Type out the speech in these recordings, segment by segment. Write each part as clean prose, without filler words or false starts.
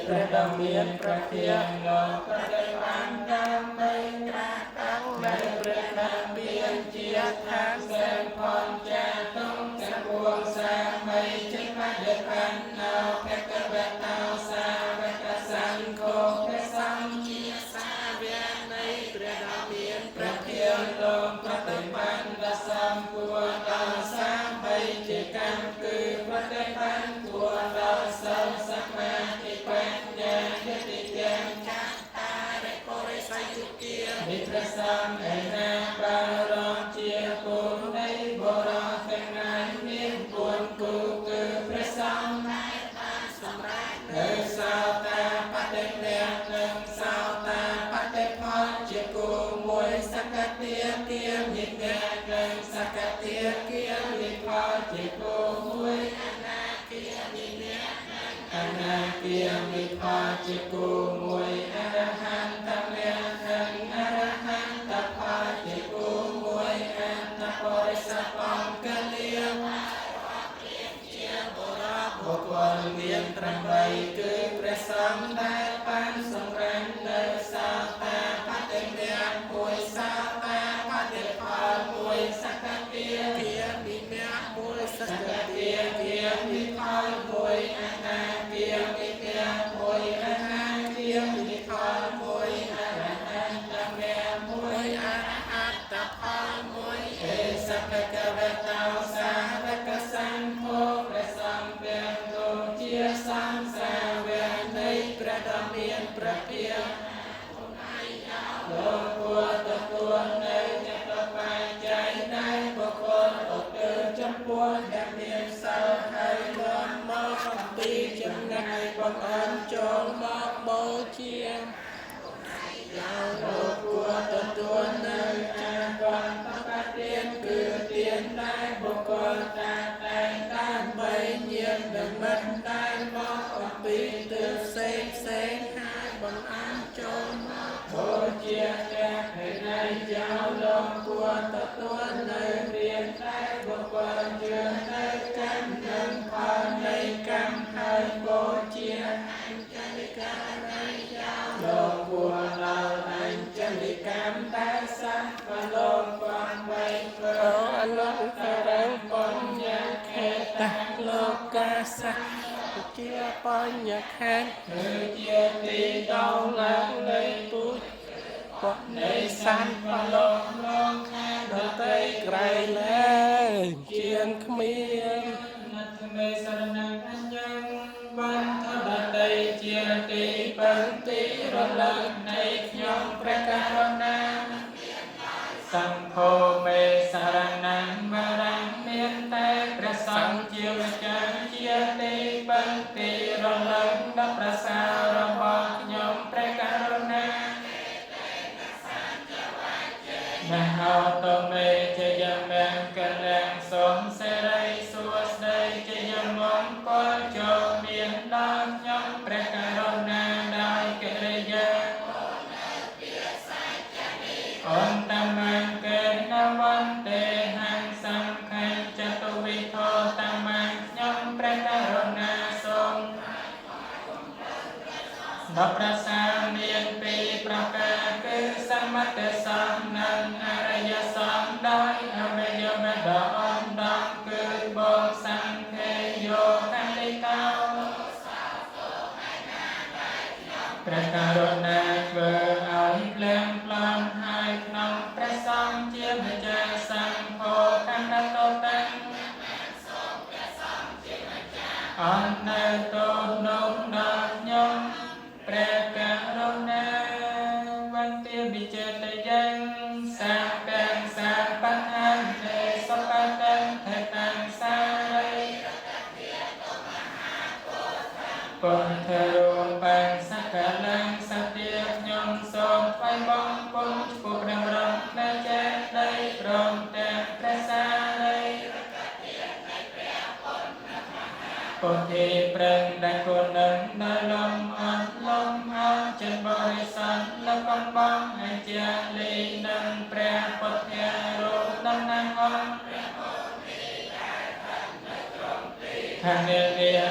ព្រះដ៏មានព្រះធានលោកប្រតិបានដើម្បីត្រាស់ដឹងនៅព្រះដ៏មានជាឋានសែនផលចាតុងចពួងសាមីចិបដិបាននៅភគវតោសាវកសង្ឃោព្រះសង្ឃជាសាវកនៃព្រះដ៏មានព្រះធានលោកប្រតិបានដល់សម្ពួរដល់សាមីជាកម្មគឺប្រតិបានពួរដល់សិលសមាធិបញ្ញាយតិទាំងចាតារិបរិស័យយុគានិព្រះសង្ឃឯណាបារមជាពុននៃបរោះទាំងឡាយមានពួនគូគឺព្រះសង្ឃដែលបានសម្រេចនៅសោតាបតិភៈនិងសោតាបតិផលជាគូមួយសកតិគានិកៈនិងសកតិគានិផលជាគូមួយអនាគានិកៈអនាគានិផលជាគូមួយអរហន្តមៈនិងអរហន្តផលជាគូមួយអន្តបរិសបង្កលាជាបុរសបុគ្គលមាន8គឺព្រះសង្ឃដែលបានសម្រេចនៅសោតាបតិមៈមួយសោតាបតិផលមួយសកតិគានិមៈមួយសកតិគានិផលមួយអនាគានិមៈមួយអនាគានិផលមួយអរហន្តមៈមួយអរហន្តផលមួយអេសភគវតោសាវកសង្ឃោព្រះសង្ឃទាំងនោះជាសង្ឃសាវកនៃព្រះដ៏មានព្រះភាកលោកគួរទទួលនៅចតុបច្ច័យដែលបុគ្គលឧទ្ទិសចំពោះអ្នកមានសិលហើយនាំមកអំពីចំណែកបងអនចូលមកបូជាលោកគួរទទួលនៅចាបងបទានគឺទានដែលបុគ្គលតាតែងដើម្បីញាណនិមិត្តដែលមកអំពីទិសផ្សេងផ្សេងហើយបងអនចូលមកបូជាព្រះភិក្ខុចៅលោកគួរទទួលនៅរៀនតែបុគ្គលជឿនៅកម្មនិងផលនៃកម្មហើយបូជាអញ្ចលិកានៃចៅលោកគួរដល់អញ្ចលិកម្មតែសត្វបលោកបំបីព្រោះអនុករងបញ្ញខេតលោកកាសៈជាបញ្ញខេតគឺជាទីដល់ឡើងនៃពុទ្ធបកនៃសត្វបលោកលោកខាងដតីក្រៃលែងជាងគ្មាននត្តមេសរណង្កញ្ញងបានថដតីជាទីបន្តិរលឹកនៃខ្ញុំព្រះករុណាសង្ឃោមេសរណង្កបរំមានតែព្រះសង្ឃជាវិចារជាទីបន្តិរលឹកដល់ប្រសារបស់ខ្ញុំព្រះករុណាមហោតមេជយមេកលាំងសូមសេរីសួស្តីជយមង្គលចូលមានដល់ខ្ញុំព្រះករុណាដោយកិរិយាអន្តមង្កេនវន្ទេហੰសង្ឃេចតុវិធោតមង្ ដល់ប្រសាមានពីរប្រការគឺសមត្ថសំនិងអរិយសំដោយអវយវៈដ៏អស្ចារ្យគឺបងសង្ឃេយោកលិកោព្រះករុណាធ្វើឲ្យភ្លើងផ្លន់ហើយក្នុងព្រះសង្ឃជាម្ចាស់សង្ឃោខណ្ឌតតាំងអន្តនៅទោនោះដល់ខ្ញុំព្រះករុណាវន្ទាវិចេតយ៉ាងសាកាំសាបតាំទេសបតាំថេតាំសារីពុទ្ធរូបាំងសកលាំសទាខ្ញុំសូមថ្វាយបង្គំចំពោះព្រះបរមព្រះចេតិយព្រមទាំងព្រះសារីពុទ្ធិប្រឹងដែលគុណនឹងដល់លំអត់លំអត់ចិនបរិស័ទលកំបងអជាលីនឹងព្រះពុទ្ធរូបតំណាងអង្គខាងនេះ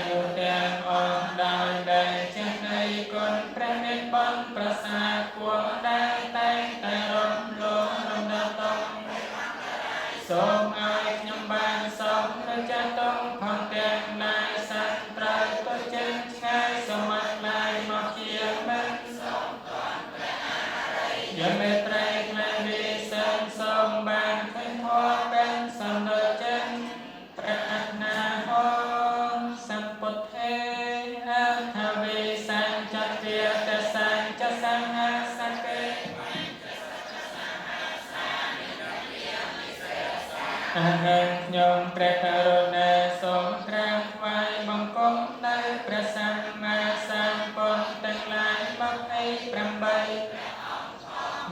នុទាំងអស់ដោយដែលចេះនៃគុណព្រះមេត្តាប្រសាគួរដែលតែងតែរំលងរំដោះតងសូមឲ្យខ្ញុំបានសូមព្រះចាតងផងទាំងឡាយសត្វត្រូវទៅចេញឆ្ងាយសមត្ថឡាយមកជាមិនសូមតាន់ព្រះអរិយមេត្រៃក្លែងវិសិទ្ធសូមបានឃើញធម៌เป็นសំណើចេញព្រះអនាហងសម្ពុទ្ធេអថវិសញ្ចតិតសញ្ចសង្ហាសកេអហិខ្ញុំព្រះករុណាសូមក្រាបថ្វាយបង្គំនៅព្រះសម្មាសម្ពុទ្ធទាំងឡាយ28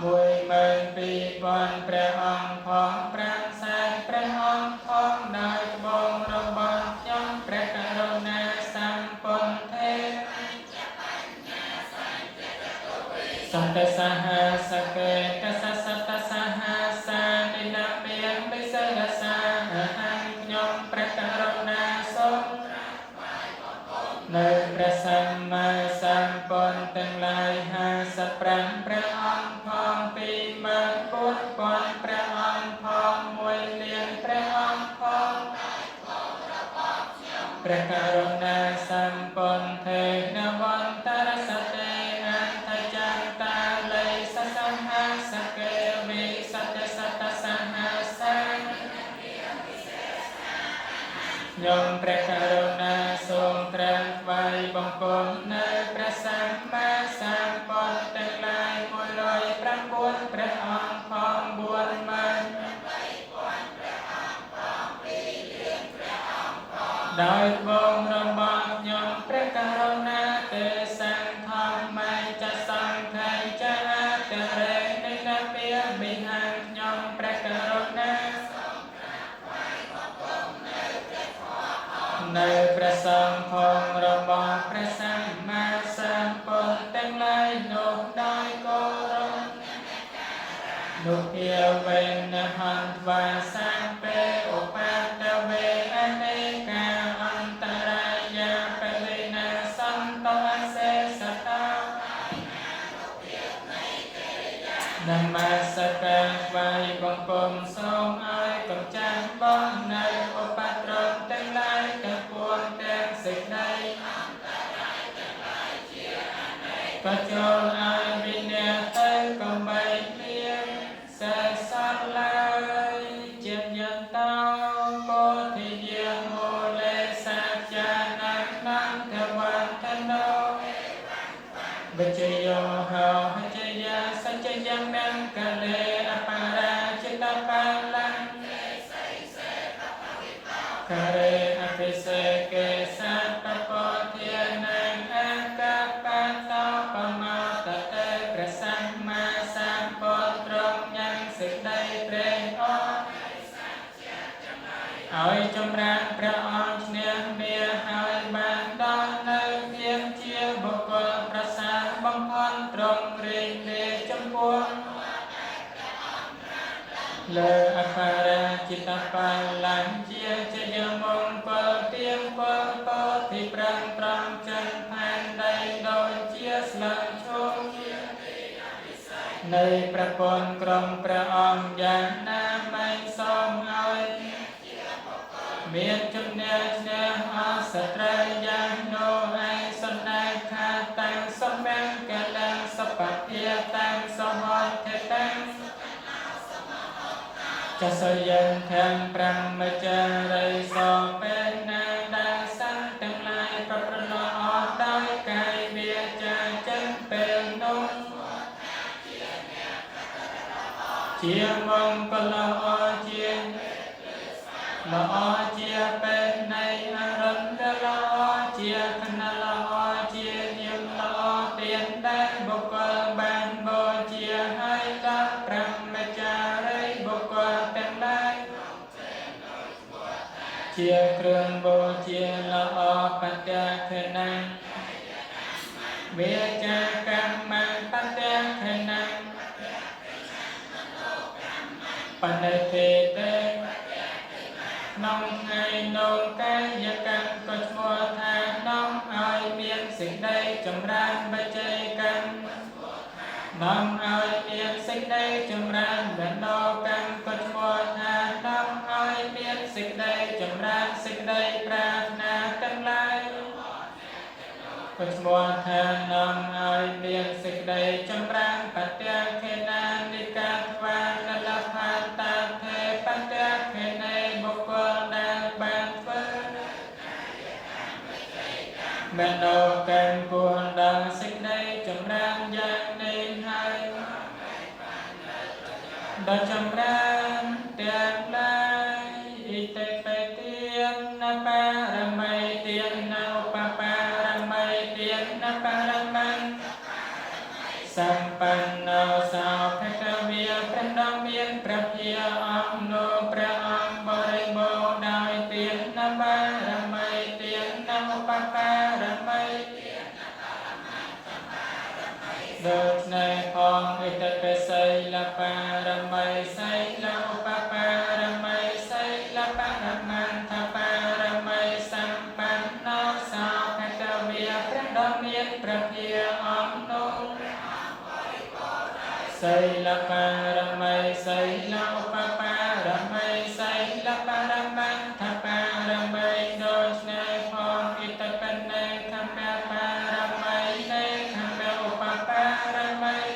12000ព្រះអង្គផង5សែនព្រះអង្គផងដោយត្បូងរបស់ខ្ញុំព្រះករុណាសម្ពុទ្ធទេសន្តសហសកេតសសតសហសានិណាមានបិសិទ្ធសាអហង្ខ្ញុំព្រះករុណាសូមនៅព្រះសម្មាសម្ពុទ្ធទាំងឡាយ55ព្រះអង្គផង24000ព្រះអង្គផង1លានព្រះអង្គផងព្រះករុណាសម្ពុទ្ធទេនវន្តរសតេអន្តចន្តាល័យសសម្ហាសកេវិសតសតសហសាខ្ញុំព្រះករុណាសូមក្រាបថ្វាយបង្គំនៅព្រះសម្មាសម្ពុទ្ធទាំងឡាយ109ព្រះអង្គផង40000ដោយត្បូងរបស់ខ្ញុំព្រះករុណាទេសង្ឃធម្មចសង្ឃៃចាតរេនិណាពាមិហង្ខ្ញុំព្រះករុណានៅព្រះសង្ឃផងរបស់ព្រះសម្មាសម្ពុទ្ធទាំងឡាយនោះដោយគោរពនោះភាវេនហន្ត្វាសាពេឧបតវេអនេកាអន្តរាយាបវេណាសន្តោអសេសតោនមស្ការថ្វាយបង្គំសូមឲ្យកំចាស់បងនៅឧបទ្រពទាំងឡាយទាំងពួងទាំងសេចក្តីក៏ចូលឲ្យវិញ្ញាទៅកំបីមានសេសតឡើយជាយន្តោពោធិយាមូលេសច្ចានន្តធវន្តនោ វិជយោហោហជយាសច្ចយ៉ាងមង្គលេអបរាចិតបាលੰការេអភិសេកេសាតពធានាងអកបតោបមោតតេព្រះសម្មាសម្ពុទ្ធទ្រង់ញ៉ាំងសេចក្តីត្រេកអរឲ្យចម្រើនព្រះអង្គឈ្នះមារហើយបានដល់នៅភាពជាបុគ្គលប្រសើរបំផុតទ្រង់រីករាយចំពោះលើអបរាជិតបាលੰជាជយមង្គលទៀងពលពោធិប្រឹងត្រង់ចិនផែនដីដូចជាស្លឹ ในประปนกรมประองอย่างนาไม่ทรงเอาเมียนจุนเนียเนียอาสตรายาโนไอสนัยคาตังสมแมงแกลังสปัตเยตังสมอนเทตังจะสยันแทงพระมจาริสอเป็นนาดาสังตั้งหลายพระประโลออกได้กายเบียจะจังเป็นนุ่งเชียมงกลอเชียละอเชียเป็นในอารมณ์ละอเชียขณะละอเชียยิมละอเตียนได้บุกบันโบเชียให้ละพระมจาริบุกเป็นได้เชียเครื่องโบเชียละอปัจจขณะเวียจากรรมังปัจจขณะปัญเทเตน้องไงน้องกายกันก็ชัวทางน้องอายเมียนสิ่งใดจำรานใบใจกันน้องอายเมียนสิ่งใดจำรานแบ่นอกันก็ชัวทางน้องอายเมียนสิ่งใดจำรานสิ่งใดปรารถนาทั้งหลายก็ชัวทางน้องอายเมียนสิ่งใดจำรานปัจจเขนานิกาทวานลภาตาเทปัจจเขเนบุคคลได้บานเฟินแม่นอกันปวงดังสิ่งใดจำรานอย่างนี้ให้ดังจำรานเตียงไลอิเตเปเตียนนาปารมัยเตียนนาอุปปารมัยเตียนนาปารมังสัมปันโนสาวพระกวีพระดอมเวียนพระเพียองโนพระองค์บริบูรณ์ได้เตียนนาบารมัยเตียนนาอุปปารมัยโดยในพองอิตเปไสละปารมัยไสละอุปปารมัยไสละปารมันทปารมัยสัมปันโนสาวพระกวีพระดอมเวียนพระเพียองโนไสละปารมัยไสละอุปปารมัยไสละปารมันทปารมัยโดยในพองอิตเปนในคำแปลปารมัยในคำแปลอุปปารมัย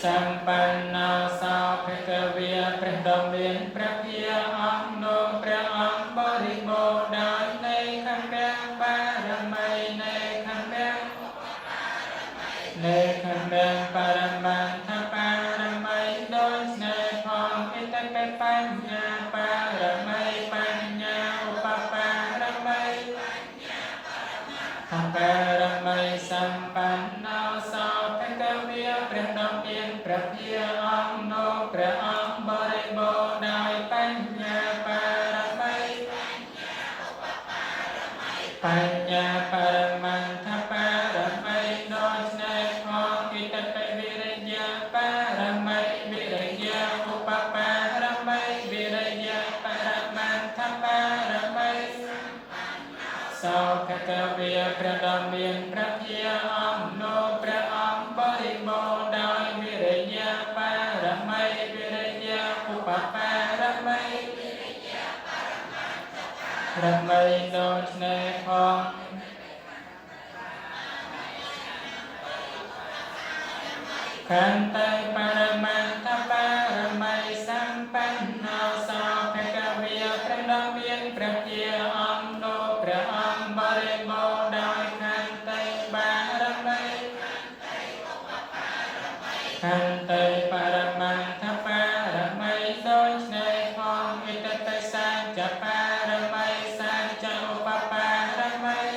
สัมปันโนสาวพระกวีพระดอมเวียนพระเพียองโนพระองค์บริบูรณ์ได้ในคำแปลปารมัยในคำแปลในคำแปลปารมันทปารมัยโดยในพองอิตเปปัญญาปารมัยปัญญาอุปปารมัยทปารมัยสัมปันโนสาวพระกวีพระดอมเวียนพระเพียองโนพระองค์บริบูรณ์ได้ปัญญาปารมัยปัญญาปารมันทปารมัยโดยในพองอิตเปวิริยะปารมัยวิริยะอุปปารมัยวิริยะปารมันทปารมัยสาวพระกวีพระดอมเวียนพระเพียองโนพระองค์บริบูรณ์ได้วิริยะปารมัยวิริยะอุปปารมัยพระมัยโดยในพองขันไตปารมันทปารมัยสัมปันโนสาวพระกวีพระดอมเวียนพระเพียองโนพระองค์บริบูรณ์ได้ขันไตปารมัยขันไตปารมันทปารมัยโดยในพองอิตเตสัจจปารมัยสัจจอุปปารมัย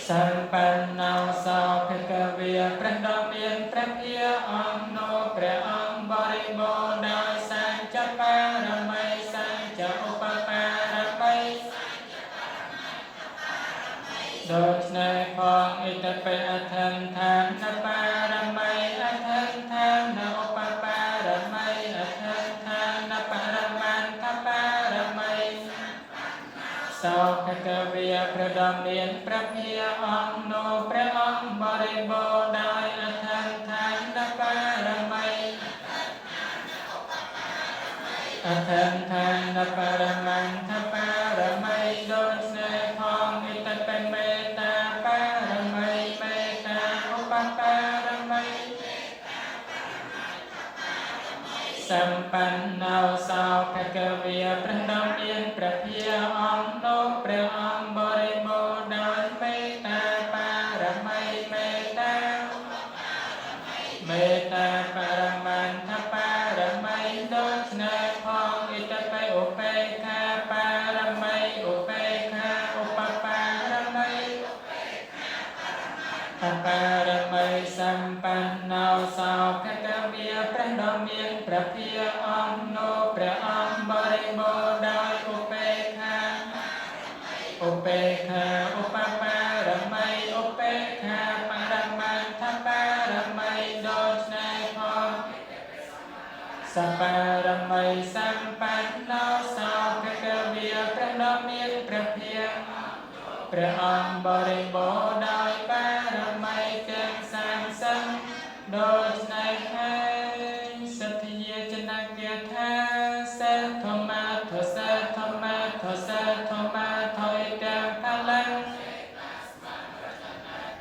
สัมปันโนสาวพระกวีพระดอมเวียนพระเพียองโนพระองค์บริบูรณ์ได้สัจจปารมัยสัจจอุปปารมัยโดยในพองอิตเปอัฏฐันทานนปารมัยอัฏฐันทานนอุปปารมัยอัฏฐันทานนปารมันทปารมัยส สาวกกวีประดมเรียนประเพียองโนพระองค์บริบูรณ์ได้อัตถังทานนปารมัยอัตถังทานนปารมังทปารมัยโดยในพองอิตเป็นเมตตาปารมัยเมตตาอุปปารมัยสัมปันโนสาวกกวีประดมเรียนประเพียองโนพระองค์บริบูรณ์ได้เมตตาปารมัยเมตตาเมตตาปรมังทปารมัยโดยในพองอิตไปอุเปกขาปารมัยอุเปกขาอุปปารมัยทปารมัยสัมปันโนสาวกกวีประดมเรียนประเพียองโนพระองค์บริบูรณ์ได้อุเปกขาอุเปกขาอุปปารมัยอุเปกขาปรมังทปารมัยโดยในพองสัปปารมัยสัมปันโนสาวกกวีประดมเรียนประเพียพระองค์บริบูรณ์ได้ปารมัยเกินสามสังโดยในให้สัตยจนะเกียรติเสธมาทศธมาทศธมาถอยเดินพลัง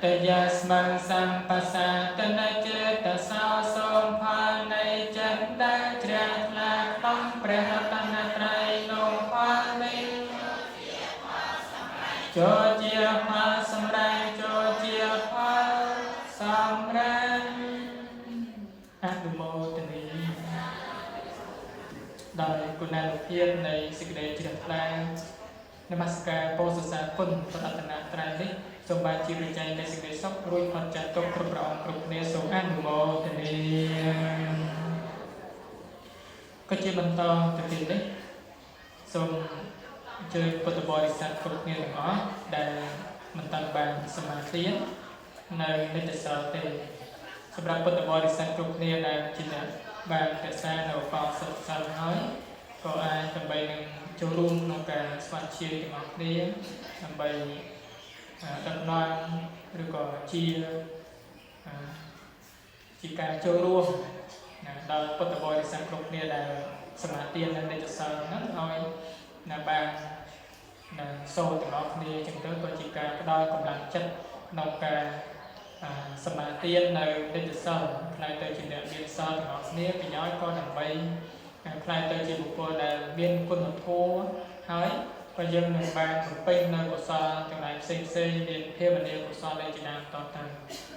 ตยาสมังสัมปัสสะตนะเจตสาวสมภายในจันดาเจริญลาต้องพระรัตนตรัยลงพานิโจเจียพาสำราญโจเจียพาสำราญอนุโมทนีโดยคุณานุเพียรในสิกเดชเจริญพลังนมัสการโพธิสัตว์คุณพระรัตนตรัยนี้ทรงบาชีวิจัยในสิกเดชสกรุ่ยพันจัดตกครุบร้องครุบเนสอนุโมทนีก็จะบรรทอนตะกี้นี้ทรงเจอพุทธบริษัทครุบเนหนึ่งอ๋อได้มันตั้งบางสมาธิในนิตยสารเตสำหรับพุทธบริษัทครุบเนได้จิตบางแต่สร้างเราฟังสดสดน้อยก็อาจจะไปหนึ่งโจรุ่มในการสวัสดิ์เชียร์กับเนี้ยทำไปดับนอนหรือก็เชียร์จีการโจรุ่มโดยพุทธบริษัทครุบเนได้สมาธิในนิตยสารนั้นน้อยบางโซ่ถึงออกนี้จึงเกิดก็จีการก็ได้กำลังจัดในการสมาธิในนิตยสารใครเตยจินเดียมีสารถึงออกนี้ไปย้อยก็ทำไปใครเตยจิบุคคลได้เบียนคุณหัวทั่วหายก็ยังหนึ่งบางเป็นในกุศลจังไรเซ็งเซ็งเรียนเพียบเรียนกุศลในจินดาต่อตัง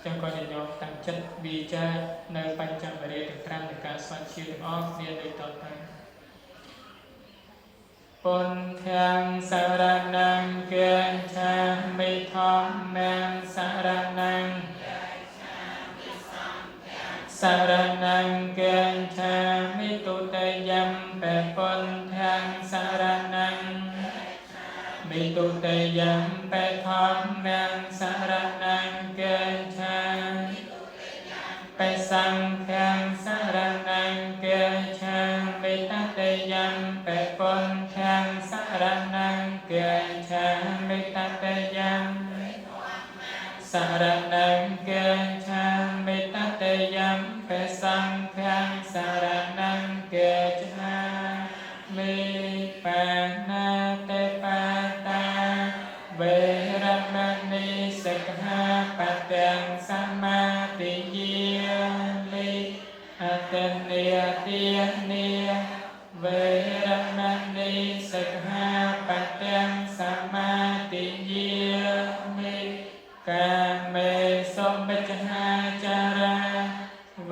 จังก็จะยอมตั้งจัดบีจาในปัญจบริถึงครั้งในการสวดชีถึงออกเรียนโดยต่อตังปุญญังสารนังเกินชาไม่ทอมแมงสารนังสารนังเกินชามิตุเตยัมเปปุญญังสารนังมิตุเตยัมเปทอมแมงสารนังเกินชาเปสังฆังสารนังเกินชามิตเตยัมเปปุญญังสารนังเกินชามิตเตยัมสารนังเกินชามิตเตยัมเปสังฆังสารนังเกินชามิปานาเตปาตาเวรมณีสิกขาปัตตังสัมมาทิฏฐิมิอัตเนียติเนียเวรมณีสิกขาปัตตังสัมมาทิฏฐิมิกาเมสมิจฉาจาราเว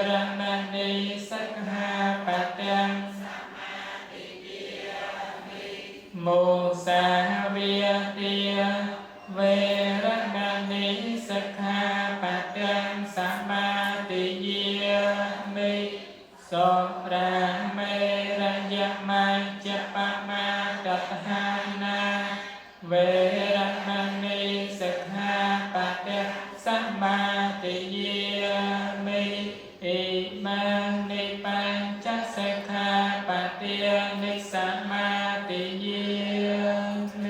รมณีสิกขาปัตตังโมสาวิยติเวรมณีสิกขาปัตตังสัมมาทิฏฐิมิโสราเมรยมัจจปมาตัฏฐานาเวรมณีสิกขาปัตตังสัมมาทิฏฐิมิอิมานิปัญจสิกขาปัตตังนิสัมมาทิฏฐิมิ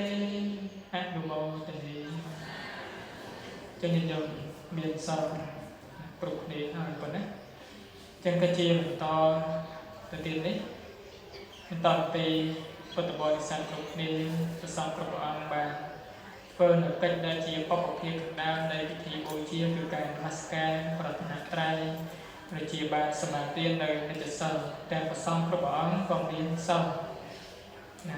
cho nên dùng miền sau cục để hỏi còn đấy chân cái chia mình to từ tiền đấy toàn tì Phật bồi sản cục đi từ sau cục ông bà phương ở cách đa chia bọc bọc hiệp nam đây thì bồi chia từ cái maska và thằng trai rồi chia ba sầm tiên đời để cho sau tem của xong cục ông còn đi sau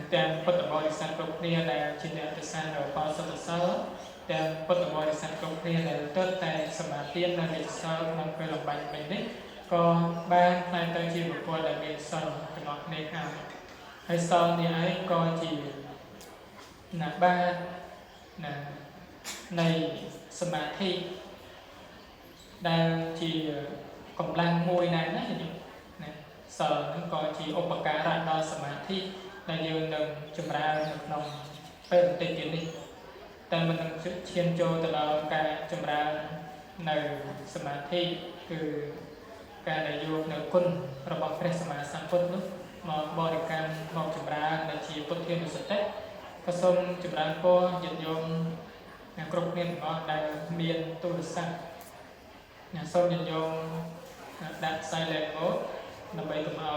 tem Phật bồi sản cục đi là trên đại từ xa rồi bao sau sau tem Phật bồi sản cục đi là tất tại sầm tiên là để sau nằm về lòng bạch mình đấy có ba hai tay chia một qua là về sau từ ngọn này hàng hay sau thì ấy coi chỉ là ba là này samadhi đang chỉ cộng lang môi này đó này sợ nó coi chỉ upakara đo samadhi là dương đừng chùm ra được lòng bên tiền tiền điแต่มันเชียนโจตลอดการจำราในสมาธิคือการในโยในคุณระบบพระสมาสัมพุทธมาบริการมองจำราในชีพุทธเทียนสุดเต็มผสมจำราก็หยุดโยมกรุ๊ปเนี่ยก็ได้เมียนตุลสักส้มหยุดโยมดัดไซเลนโมนำไปกำเอา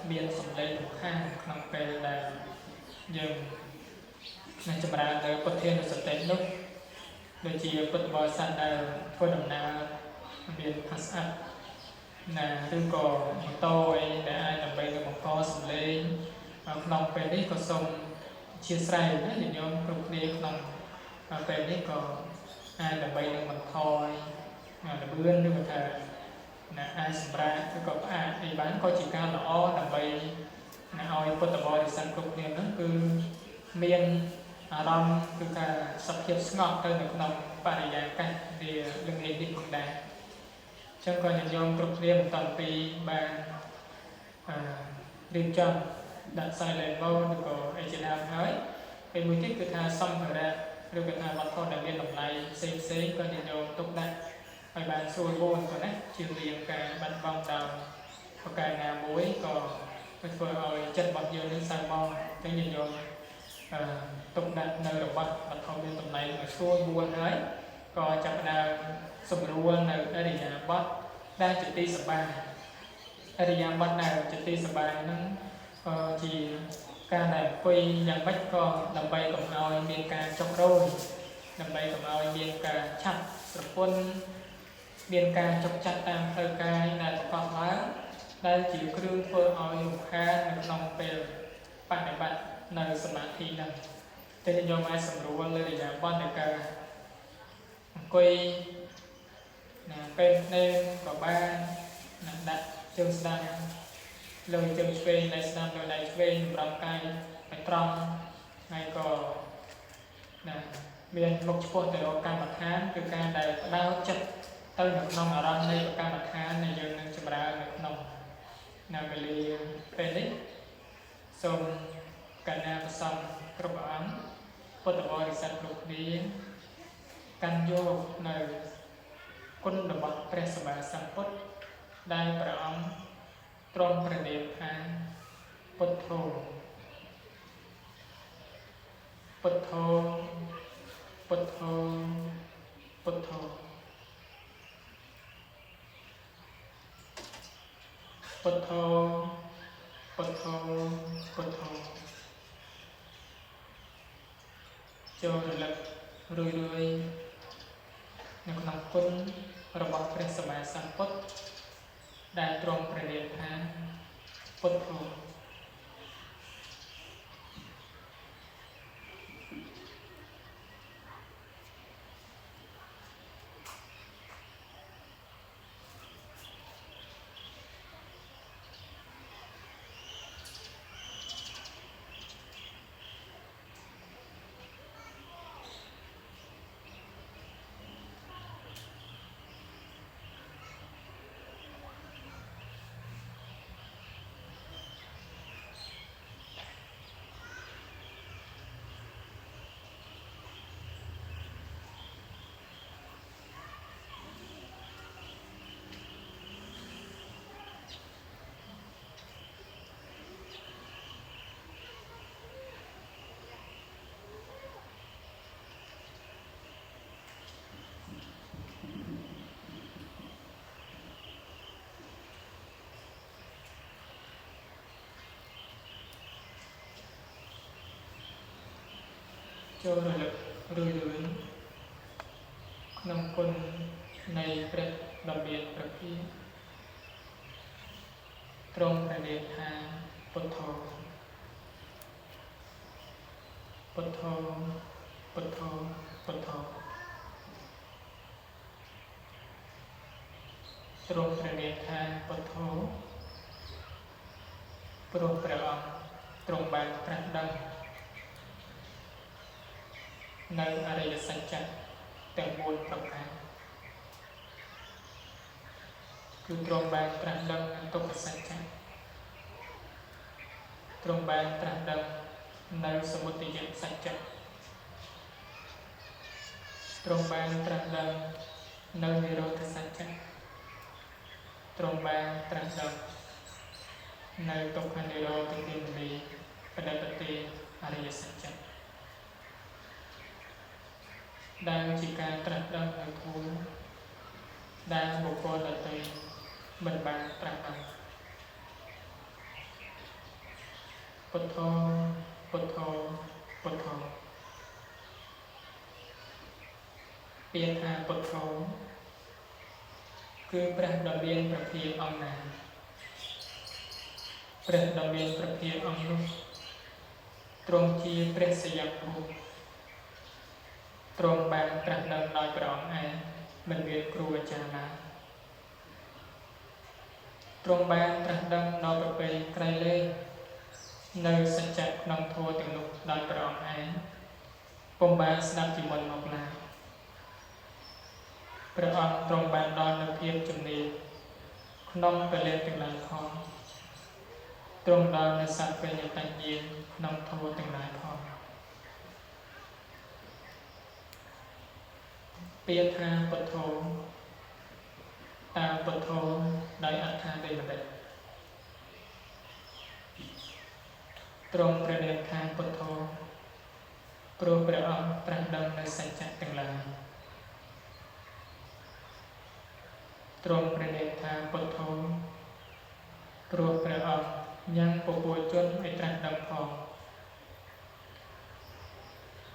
เมียนสมเลนข้างนำไปได้ยังในจำราในพุทธเทียนสุดเต็มนุ๊กโดยชีพุทธบริษัทได้พูดดำนาเมียนพัสอัพนะซึ่งก็มันโตไอ้ได้นำไปกับมันก็สำเร็จนำไปนี่ก็ส่งเชียร์ใส่นะอย่างโยมกลุ่มนี้นำไปนี่ก็นำไปกับมันคอยนำเบื้องด้วยกันนะสำหรับก็ไอ้บ้านก็chỉการล้อนำไปนะเอาไอ้พุทธบริษัทกลุ่มนี้นั่นคือเมียนอารมณ์คือการสับเพียบสงบเติมในขนมปริยากันเดียเรื่องเรียนดีของใดฉันก็ยังยอมกรุบเรียนตอนปีบางเรียนจำดัดใส่เลนโบดูก็ไอเจนามเฮ้ยเป็นมือที่คือทาซ่อมเถอะนะหรือเป็นทาวัดทอดเรียนหลงไหลเซ็งเซ็งก็ยังยอมตุกได้ไปบางส่วนโบนก่อนนะชิมเรียงการบันบองดาวพอการงานมุ้ยก็ไปเฟอร์เอาจัดบอลเยอะนึกสั่งมองก็ยังยอมตุกได้ในระบบบันทอดเรียนหลงไหลมาส่วนบัวเฮ้ยก็จะเป็นสมรู้ในอริยบทได้จุดตีสบายอริยบทnàoจุดตีสบายนั้นchỉการได้คุยอย่างไม่ก็นำไปกับเอาเมียนการจงโรยนำไปกับเอาเมียนการชัดสมบูรณ์เมียนการจงจัดตามเธอกายได้ประกอบแล้วได้จิ๋วเครื่องเพื่อเอาอยู่แค่ในนองเป็นปฏิบัติในสมาธินั้นจะยอมให้สมรู้เลยอย่างบ้านในการคุยเป็นเนมกับบ้านดัดเชิงสังเลยเชิงเฟยในสนามโดยในเฟยรำไก่ไปตรองไงก็เมียนลกโปรแต่การบัดค้านคือการได้ดาวจัดเติมหนักนองอารมณ์ในการบัดค้านในยืนหนึ่งจำราหนักนองนำไปเรียนเป็นนิส่งการนำส่งกระบอกพุทธบริษัทกลุ่มนี้การโยกในคุณระบบพระสมณสัมพุทธได้ประอมตรงประเด็นทางพุทโธพุทโธพุทโธพุทโธพุทโธพุทโธพุทโธโจรลักรวยในขนมคุณระบบพระสมณสัมพุทธได้ตรงประเด็นทางพุทโธ จ ចូលរលឹករឿយក្នុងគុណនៃព្រះដ៏មានព្រះភិក្ខទ្រង់ព្រះនាមថាពុទ្ធោពុទ្ធោពុទ្ធោពុទ្ធោទ្រង់ព្រះនាមថាពុទ្ធោព្រោះព្រះអង្គទ្រង់បានត្រាស់ដឹងនៅអរិយសច្ចៈទាំង4ប្រការគឺទ្រង់បានត្រាស់ដឹងទុក្ខសច្ចៈទ្រង់បានត្រាស់ដឹងនៅសមុទយសច្ចៈទ្រង់បានត្រាស់ដឹងនៅនិរោធសច្ចៈទ្រង់បានត្រាស់ដឹងនៅទុក្ខនិរោធទានីបដិបត្តិអរិយសច្ចៈដែលជាការត្រាស់ដឹងនៅធម៌ដែលបុគ្គលដទៃមិនបានត្រាស់ដឹងពុទ្ធោពុទ្ធោពុទ្ធោពាក្យថាពុទ្ធោគឺព្រះដ៏មានព្រះភិក្ខអង្គណាព្រះដ៏មានព្រះភិក្ខអង្គនោះទ្រង់ជាព្រះសយភូទ្រង់បានត្រាស់ដឹងដោយព្រះអង្គឯងមិនមានគ្រូអាចារ្យណាទ្រង់បានត្រាស់ដឹងដល់ប្រពៃក្រៃលែងនៅសច្ចៈក្នុងធម៌ទាំងនោះដោយព្រះអង្គឯងពុំបានស្ដាប់ជាមុនមកឡើយព្រះអង្គទ្រង់បានដល់នូវភាពជំនឿក្នុងពលិទាំងឡាយផងទ្រង់ដល់នូវសត្វពេញតញ្ញញាក្នុងធម៌ទាំងឡាយផងពាក្យថាពុទ្ធោតើពុទ្ធោដោយអត្ថាដូចម្តេចទ្រង់ព្រះនាមថាពុទ្ធោព្រោះព្រះអង្គត្រាស់ដឹងនៅសច្ចៈទាំងឡាយទ្រង់ព្រះនាមថាពុទ្ធោព្រោះព្រះអង្គញ៉ាំងពពួកជនឲ្យត្រាស់ដឹងផង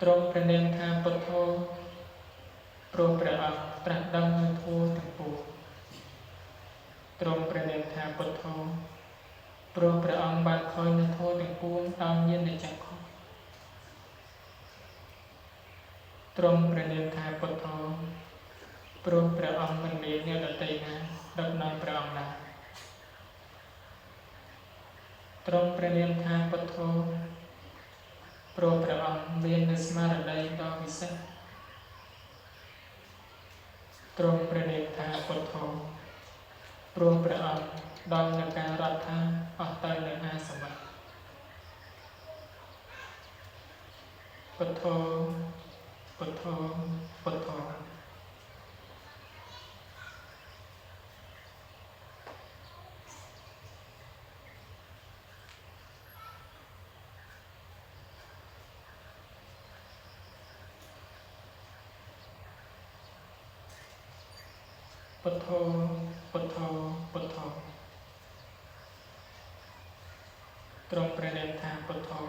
ទ្រង់ព្រះនាមថាពុទ្ធោព្រោះព្រះអង្គត្រាស់ដឹងនូវធម៌ទាំងពួងទ្រង់ព្រះនាមថាពុទ្ធោព្រោះព្រះអង្គបានឃើញនូវធម៌ទាំងពួងដោយញាណចក្ខុទ្រង់ព្រះនាមថាពុទ្ធោព្រោះព្រះអង្គមិនមានអ្នកដទៃណាដឹកនាំព្រះអង្គដែរទ្រង់ព្រះនាមថាពុទ្ធោព្រោះព្រះអង្គមាននូវស្មារតីដ៏វិសេសទ្រង់ព្រះនាមថាពុទ្ធោព្រោះព្រះអង្គដល់នូវការរដ្ឋាអស់ទៅនៅអាសវៈពុទ្ធោពុទ្ធោពុទ្ធោពុទ្ធោពុទ្ធោពុទ្ធោទ្រង់ព្រះនាមថាពុទ្ធោ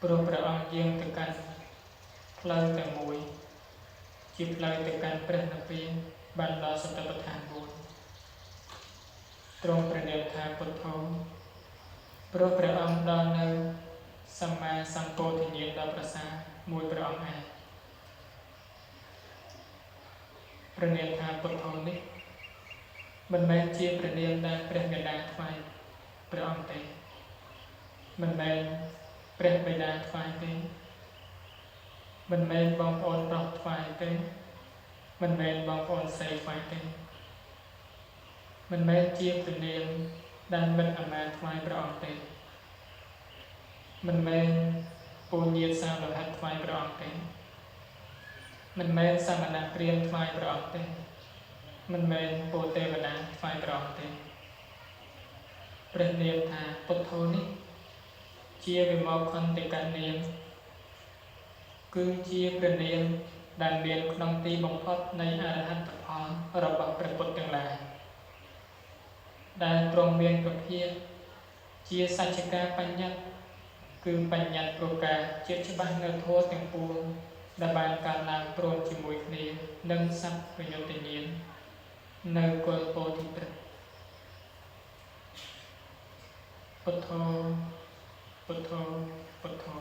ព្រោះព្រះអង្គយាងទៅកាន់ផ្លូវតែមួយជាផ្លូវទៅកាន់ព្រះនិព្វានបានដល់សតិប្បដ្ឋាន4ទ្រង់ព្រះនាមថាពុទ្ធោព្រោះព្រះអង្គដល់នៅសម្មាសម្ពោធិញ្ញាណដ៏ប្រសើរមួយព្រះអង្គឯងព្រះនាមថាពុទ្ធោនេះមិនមែនជាព្រះនាមដែលព្រះបិតាថ្វាយព្រះអង្គទេមិនមែនព្រះបិតាថ្វាយទេមិនមែនបងប្អូនប្រុសថ្វាយទេមិនមែនបងប្អូនស្រីថ្វាយទេមិនមែនជាព្រះនាមដែលមិនអាមាថ្វាយព្រះអង្គទេមិនមែនពូញាតសាមលោហិតថ្វាយព្រះអង្គទេមិនមែនសមណព្រាហ្មណ៍ថ្វាយព្រះអង្គទេមិនមែនពូទេវតាថ្វាយព្រះអង្គទេព្រះនាមថាពុទ្ធោនេះជាវិមោខន្តិកនាមគឺជាព្រះនាមដែលមានក្នុងទីបំផុតនៃអរហត្តផលរបស់ព្រះពុទ្ធទាំងឡាយដែលទ្រង់មានពភាជាសច្ចកាបញ្ញត្តិ គឺបញ្ញត្តិប្រកាសជាច្បាស់នៅធម៌ទាំងពួងដែលបានកើតឡើងព្រមជាមួយគ្នានឹងសត្វប្រយុទ្ធញ្ញាណនៅគល់ពោធិព្រឹក្សពុទ្ធោពុទ្ធោពុទ្ធោ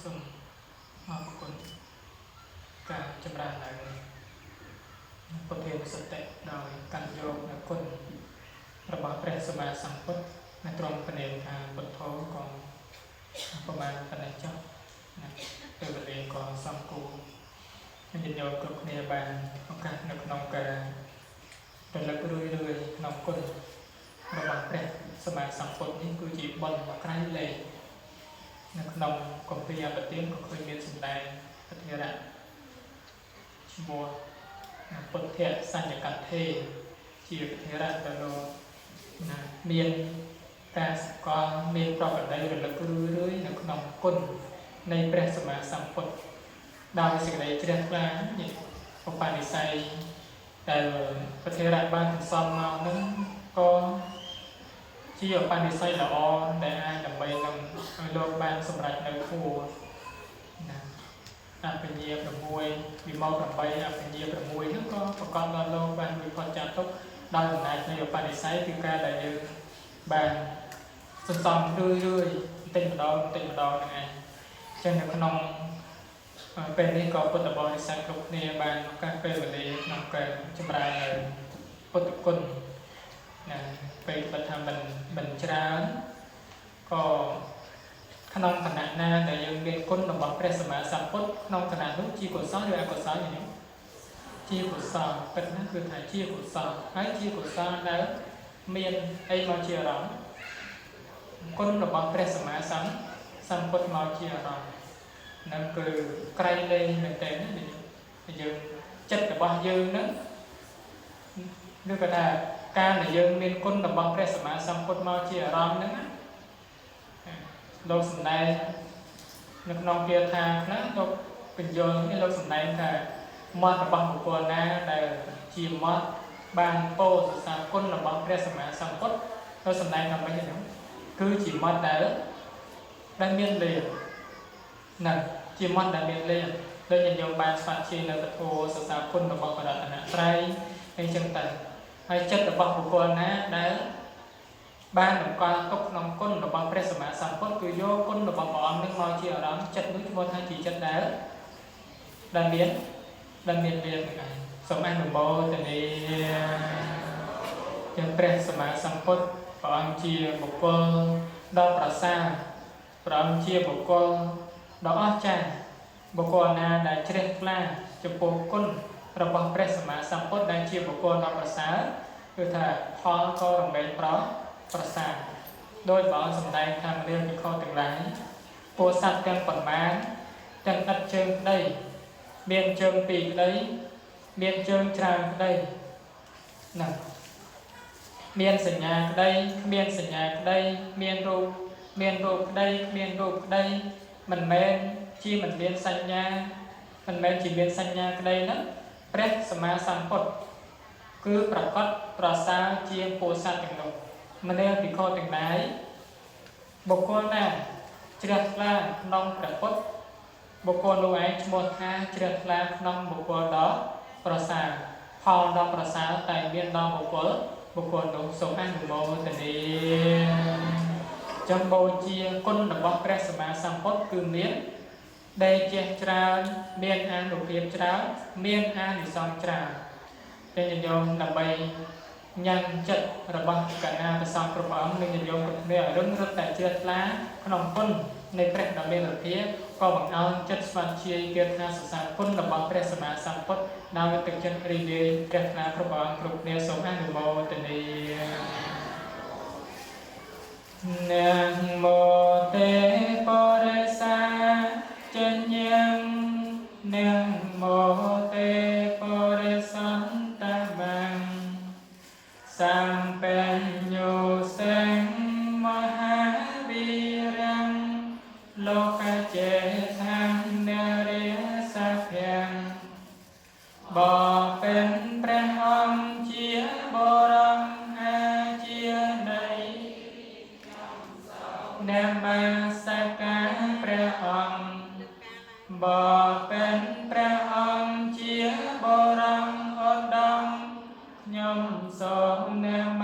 សូមអរគុណការចម្រើនឡើងពុទ្ធេនុសតិដោយកាន់យកនូវគុណរបស់ព្រះសម្មាសម្ពុទ្ធនៅត្រង់ព្រះនាមថាពុទ្ធោក៏ប្រមាណប៉ុណ្ណេះចុះណាពេលវេលាក៏សំគួរញាតិញោមគ្រប់គ្នាបានឱកាសនៅក្នុងការរលឹករឿយក្នុងគុណរបស់ព្រះសម្មាសម្ពុទ្ធនេះគឺជាបុណ្យមួយក្រៃលែងនៅក្នុងគម្ពីរអបទានក៏ឃើញមានសម្ដែងពធិរៈឈ្មោះពុទ្ធៈសញ្ញកថេជាពធិរៈដែលណាមានការស្គាល់មានប្រកបដីរលឹករឿយនៅក្នុងគុណនៃព្រះសម្មាសម្ពុទ្ធដោយសេចក្តីជ្រះថ្លានេះឧបនិស្ស័យដែលពធិរៈបានសន្សំមកនឹងក៏ជាឧបនិស្ស័យល្អដែលអាចដើម្បីនឹងឲ្យលោកបានសម្រេចនៅគួរណាអភិញ្ញា6វិមល8អភិញ្ញា6ហ្នឹងក៏ប្រកបដល់លោកបានវិផុតចាត់ទុកដោយអំណាចនៃឧបនិស្ស័យគឺការដែលយើងបានសន្សំរឿយបន្តិចម្ដងហ្នឹងឯងចឹងនៅក្នុងពេលនេះក៏ពុទ្ធបរិស័ទគ្រប់គ្នាបានឱកាសពេលវេលាក្នុងការចម្រើននៅពុទ្ធគុណណាពេលបើថាមិនច្រើនក៏ក្នុងគណៈណាដែលយើងមានគុណរបស់ព្រះសម្មាសម្ពុទ្ធក្នុងគណៈនោះជាកុសលឬអកុសលយ៉ាងនេះជាកុសលពិតណាគឺថាជាកុសលហើយជាកុសលដែលមានអីមកជាអារម្មណ៍គុណរបស់ព្រះសម្មាសម្ពុទ្ធមកជាអារម្មណ៍នឹងគឺក្រៃលែងមែនតើយើងចិត្តរបស់យើងហ្នឹងឬក៏ថាការដែលយើងមានគុណរបស់ព្រះសម្មាសម្ពុទ្ធមកជាអារម្មណ៍ហ្នឹងលោកសម្ដែងនៅក្នុងគាថាខ្លះលោកបញ្យល់នេះលោកសម្ដែងថាមាត់របស់បុគ្គលណាដែលជាមាត់បានពោលសរសើរគុណរបស់ព្រះសម្មាសម្ពុទ្ធលោកសម្ដែងថាម៉េចហ្នឹងគឺជាមាត់ដែលមានលេសណាជាមាត់ដែលមានលេសដូចញាតិញោមបានស្វាធ្យាយនៅពធសរសើរគុណរបស់បរតនត្រ័យអីចឹងទៅហើយចិត្តរបស់បុគ្គលណាដែលបានបង្កល់ទុកក្នុងគុណរបស់ព្រះសម្មាសម្ពុទ្ធគឺយកគុណរបស់ព្រះអង្គនឹងមកជាអារម្មណ៍ចិត្តនោះឈ្មោះថាជាចិត្តដែលមានលៀននឹងឯងសូមអនុមោទនាជាព្រះសម្មាសម្ពុទ្ធព្រះអង្គជាបុគ្គលដ៏ប្រសើរព្រះអង្គជាបុគ្គលដ៏អស្ចារ្យបុគ្គលណាដែលជ្រះថ្លាចំពោះគុណរបស់ព្រះសម្មាសម្ពុទ្ធដែលជាបុគ្គលដ៏ប្រសើរគឺថាផលក៏រមែងប្រសើរដោយព្រះអង្គសម្ដែងថាមនាលភិក្ខុទាំងឡាយពោធិសត្វទាំងប៉ុន្មានទាំងឥតជើងក្តីមានជើងពីរក្តីមានជើងច្រើនក្តីណាមានសញ្ញាក្តីគ្មានសញ្ញាក្តីមានរូបក្តីគ្មានរូបក្តីមិនមែនជាមិនមានសញ្ញាមិនមែនជាមានសញ្ញាក្តីហ្នឹងព្រះសម្មាសម្ពុទ្ធគឺប្រកបប្រសើរជាងពោធិសត្វទាំងនោះមនាលភិក្ខុទាំងឡាយបុគ្គលណាជ្រះថ្លាក្នុងព្រះពុទ្ធបុគ្គលនោះឯងឈ្មោះថាជ្រះថ្លាក្នុងបុគ្គលដ៏ប្រសើរផលដ៏ប្រសើរតែមានដល់បុគ្គលនោះសូមអនុមោទនាចំបូជាគុណរបស់ព្រះសម្មាសម្ពុទ្ធគឺមានដែលចេះច្រើនមានអានុភាពច្រើនមានអានិសង្សច្រើនតែញោមដើម្បីញ៉ាំចិត្តរបស់កណ្ណាប្រសងគ្រប់អង្គនិងញោមគ្រប់គ្នារឹងរឹតតែជ្រះថ្លាក្នុងគុណនៃព្រះដ៏មានឫទ្ធាក៏បង្អោនចិត្តស្វាធ្យាយគាថាសរសើរគុណរបស់ព្រះសម្មាសម្ពុទ្ធដោយទឹកចិត្តរីករាយជ្រះថ្លាគ្រប់អង្គគ្រប់គ្នាសូមអនុមោទនាណាមោទេបរិសាចញ្ញំណាមោទេបរិសន្តមាសម្បញ្ញោសេងមហាវីរំលោកចេថានរិសភ័ងបเป็นព្រះអង្គជាបរមអាជានៃនមស្ការព្រះអង្គបเป็นព្រះអង្គជាបរមឧត្តមខ្ញុំសូមនម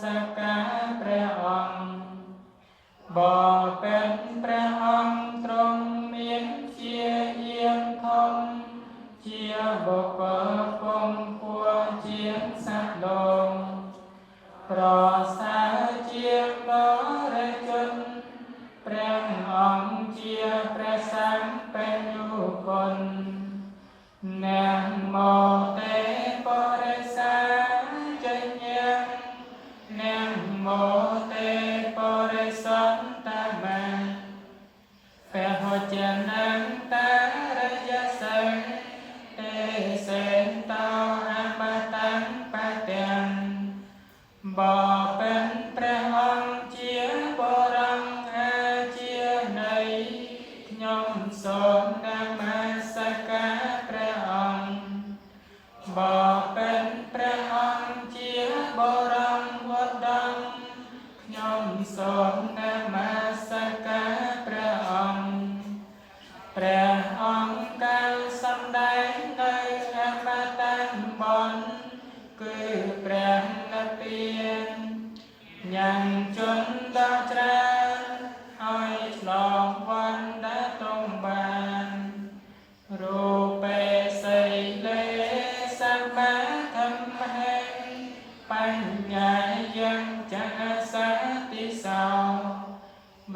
ស្ការព្រះអង្គបเป็นព្រះអង្គទ្រង់ម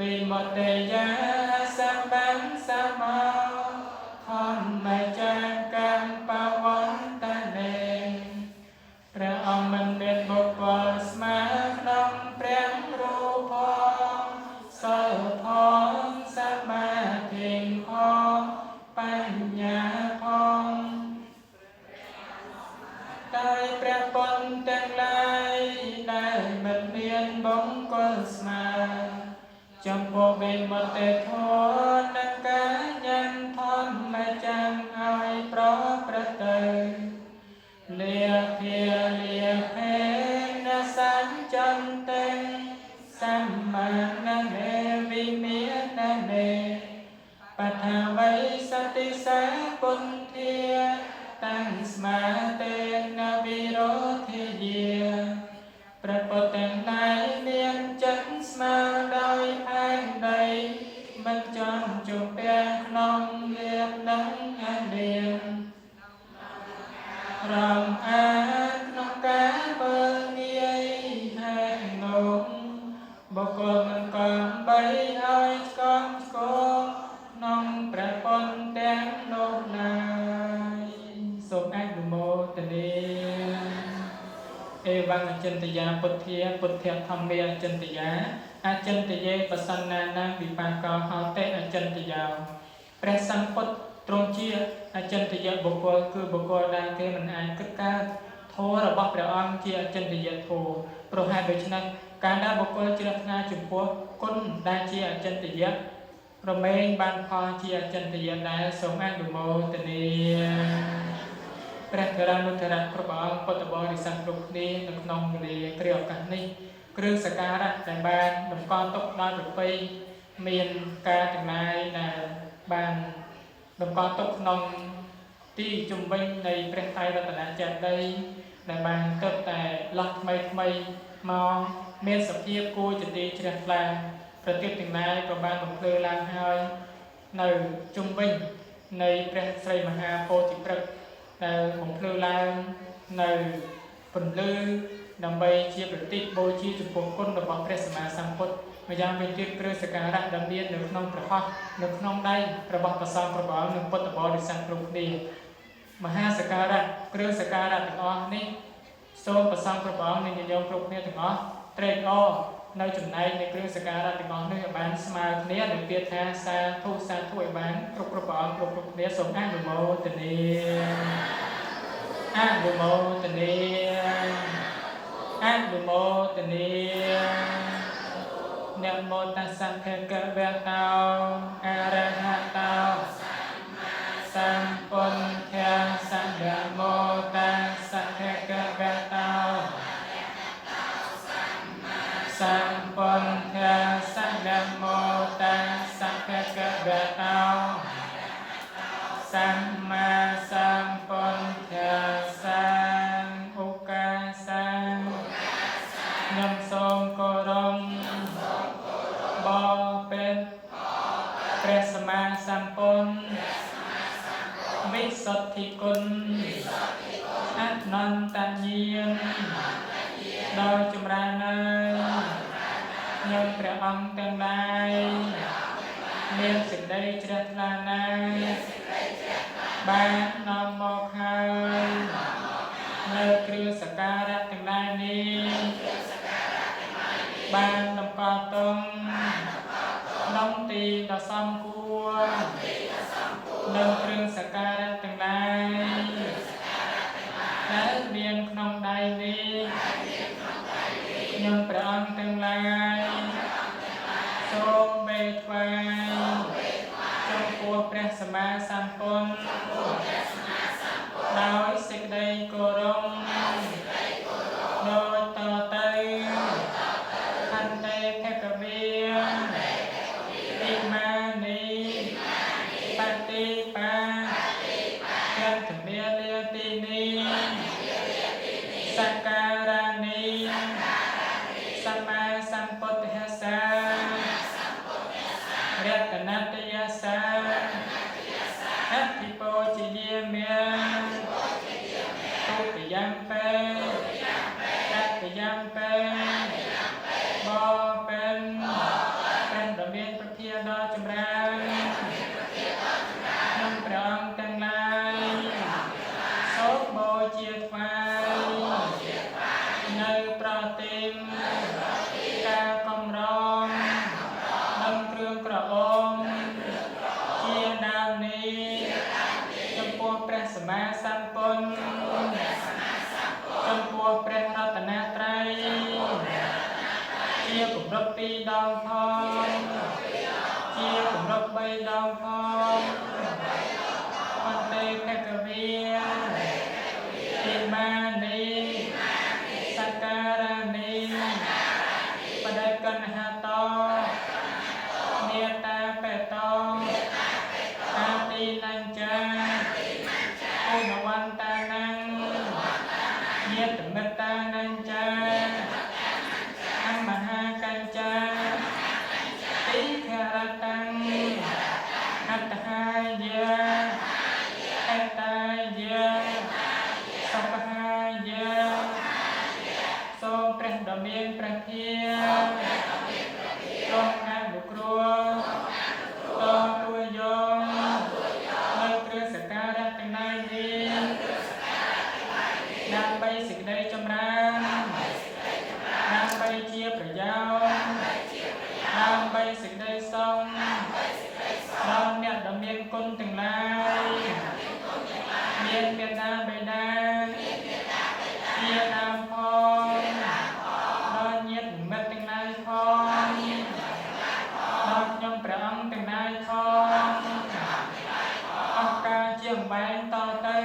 วิมุตติยาสัมบังสัมมาธรรมจักกังปวัตตะเนព្រះអង្គមិនមានបុគ្គលស្មើក្នុងព្រះរូបផងសិលផងសមាធិផងបញ្ញាផងដោយព្រះពុទ្ធទាំងឡាយដែលមិនមានបុគ្គលស្មើចំពោះវិមុតតិធម៌និងការញ៉ាំធម្មចាងឲ្យប្រព្រឹត្តទៅលាភាលាភេនសញ្ចន្តិសម្មាណនេវិមាននេបថាវៃសតិសាពុន្ធាតាំងស្មាតេនវិរោធិយាព្រះពុទ្ធទាំងឡាយមានចិត្តស្មើដោយផែនដីមិនចង់ជំពាក់ក្នុងលៀបនិងអាលៀងរំអានក្នុងការមើលងាយហាងនោះបុគ្គលមិនកំបីឲ្យស្គមស្គរក្នុងព្រះពុទ្ធទាំងនោះឡើយសូមអនុមោទនាអេវង្សអចិន្តយាពុទ្ធាពុទ្ធធម្មាអចិន្តយាអចិន្តយេបសន្នានាវិបាកោហោតិអចិន្តយោព្រះសម្ពុទ្ធទ្រង់ជាអចិន្តយបុគ្គលគឺបុគ្គលដែលគេមិនអាចគិតកើតធម៌របស់ព្រះអង្គជាអចិន្តយធម៌ព្រោះហេតុដូច្នេះការដែលបុគ្គលជ្រះថ្លាចំពោះគុណដែលជាអចិន្តយៈរមែងបានផលជាអចិន្តយៈដែលសូមអនុមោទនាព្រះធរនុធរៈគ្រប់អង្គពុទ្ធបរិស័ទគ្រប់គ្នានៅក្នុងវេលាគ្រាឱកាសនេះគ្រឿងសក្ការៈដែលបានតម្កល់ទុកដោយប្រពៃមានការចំណាយដែលបានតម្កល់ទុកក្នុងទីជំវិញនៃព្រះត្រៃរតនចេតិយដែលបានទៅតែឡោះថ្មីមកមានសភាពគួរជាទីជ្រះថ្លាប្រតិបទាំងឡាយក៏បានបំភ្លឺឡើងហើយនៅជំវិញនៃព្រះស្រីមហាពោធិព្រឹក្សដែលបំភ្លឺឡើងនៅពន្លឺដើម្បីជាប្រតិបូជាចំពោះគុណរបស់ព្រះសម្មាសម្ពុទ្ធម្យ៉ាងវិញទៀតគ្រឿងសក្ការៈដែលមាននៅក្នុងព្រះហស្ថនៅក្នុងដៃរបស់ព្រះសង្ឃគ្រប់អង្គនិងពុទ្ធបរិស័ទគ្រប់គ្នាមហាសក្ការៈគ្រឿងសក្ការៈទាំងអស់នេះសូមព្រះសង្ឃគ្រប់អង្គនិងញាតិញោមគ្រប់គ្នាទាំងអស់ត្រេកអរនៅចំណែកនៃគ្រឿងសក្ការៈទាំងអស់នេះឲ្យបានស្មើគ្នាដោយពាក្យថាសាធុឲ្យបានគ្រប់ព្រះអង្គគ្រប់គ្នាសូមអនុមោទនាអនុមោទនាអនុមោទនានមោតស្សៈភគវតោអរហតោសម្ពុទ្ធัสสะនមោតស្សៈភគវតោសម្ពុទ្ធัสสะនមោតស្សៈភគវតោសម្មាសម្ពុទ្ធัสสะឧកាសាខ្ញុំសូមគោរពបពេតព្រះសម្មាសម្ពុទ្ធវិសុទ្ធិគុណអនន្តញាណដោយចម្រើនហើយខ្ញុំព្រះអង្គទាំងឡាយមានសេចក្តីជ្រះថ្លាណាស់បាននាំមកហើយនៅគ្រឿងសក្ការៈទាំងឡាយនេះបានតម្កល់ទុកក្នុងទីដ៏សមគួរនៅគ្រឿងសក្ការៈទាំងឡាយដែលមានក្នុងដៃនេះខ្ញុំព្រះអង្គទាំងឡាយសូមបេថ្វាយចំពោះព្រះសម្មាសម្ពុទ្ធដោយសេចក្តីគោរពដោយតទៅខន្តិភគវីវិមានីបតិបាទាំងធម្មាលាទីនេះសក្ការៈនេះសម្មាសម្ពុទ្ធិសារតនតយសាអភិពោជយាមាទុតិយំបេតតិយំបេបបិនព្រះដ៏មាន មានប្រធានដល់ចម្រើនក្នុងព្រះអង្គទាំងឡាយសូមបូជាថ្វាយនៅប្រតិមការកំរងនិងគ្រឿងក្រអូបជាដើមនេះចំពោះព្រះសម្មាសម្ពុទ្ធចំពោះព្រះរតនត្រ័យជាគម្រប់2 ដងផងជាគម្រប់3 ដងផងអន្តេភគវីទីមានីសក្ការនីបដិកណ្ហតោមេត្តាបេតោអាទីនញ្ចាឧណវន្តានំញាតមិត្តានញ្ចាអមហាកញ្ចាទីខរតាំងអត្តហាយាអេតាយាសុខហាយាសូមព្រះដ៏មានព្រះធាទ្រង់អនុគ្រោះតទួយោនៅគ្រឿងសក្ការៈទាំងឡាយនេះដើម្បីសេចក្តីចម្រើនដើម្បីជាប្រយោជន៍ដើម្បីសេចក្តីសុខដល់អ្នកដ៏មានគុណទាំងឡាយមានមេត្តាបិតាជាដើមផងដល់ញាតិមិត្តទាំងឡាយផងដល់ខ្ញុំព្រះអង្គទាំងឡាយផងអង្ការជាអំបែងតទៅ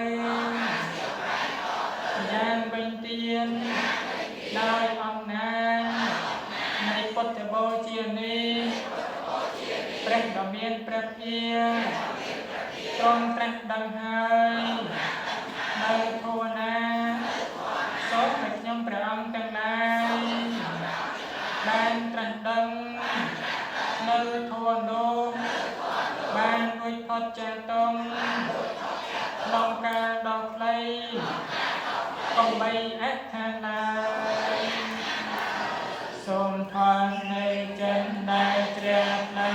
យ៉ាងវិញទៀតដោយអំណាចនៃពុទ្ធបូជានេះព្រះដ៏មានព្រះភាទ្រង់ត្រាស់ដឹងហើយនៅធម៌ណាសូមឲ្យខ្ញុំព្រះអង្គទាំងឡាយបានត្រាស់ដឹងនៅធម៌នោះបានរួចផុតចាកទុំក្នុងការដល់ខ្លីកុំបីអថាឡើយសូមថននៃចិនដែលជ្រះថ្លា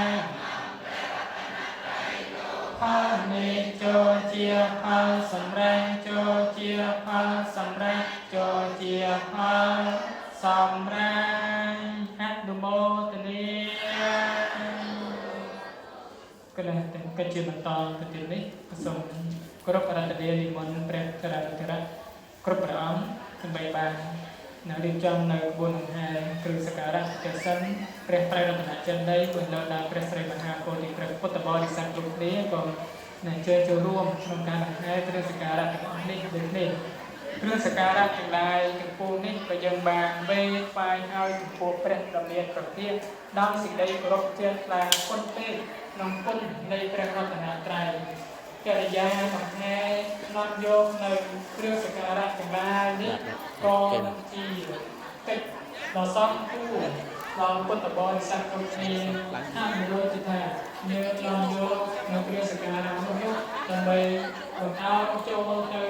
ផលនេះចូលជាផលសម្រេចចូលជាផលសម្រេចចូលជាផលសម្រេចអនុមោទនាគណៈទាំងកិច្ចជាបន្តទៅទៀតនេះសូមគោរពអរតនានិមន្តព្រះចរណធរៈគ្រប់ព្រះអង្គដើម្បីបានរៀបចំនៅក្បួនដង្ហែគ្រឿងសក្ការៈកិសិនព្រះត្រៃរតនចេតិយបណ្ដុះដល់ព្រះស្រីមហាពោធិព្រះពុទ្ធបរិស័ទគ្រប់គ្នាក៏នឹងជើញចូលរួមក្នុងការដង្ហែគ្រឿងសក្ការៈទាំងអស់នេះដូចនេះគ្រឿងសក្ការៈទាំងឡាយទាំងពួងនេះក៏យើងបានវេថ្វាយឲ្យចំពោះព្រះដ៏មានប្រធានដោយសេចក្តីគោរពជ្រះថ្លាគុណពេកក្នុងគុណនៃព្រះរតនត្រ័យកិរិយាបង្ហាញនាំយកនៅគ្រឿងសក្ការៈទាំងឡាយនេះក៏ជាកិច្ចដ៏សំខាន់ដល់ពុទ្ធបរិស័ទគ្រប់គ្នាអនុមោទនាយើងនាំយកនៅគ្រឿងសក្ការៈនោះដើម្បីបង្អោនចូលទៅ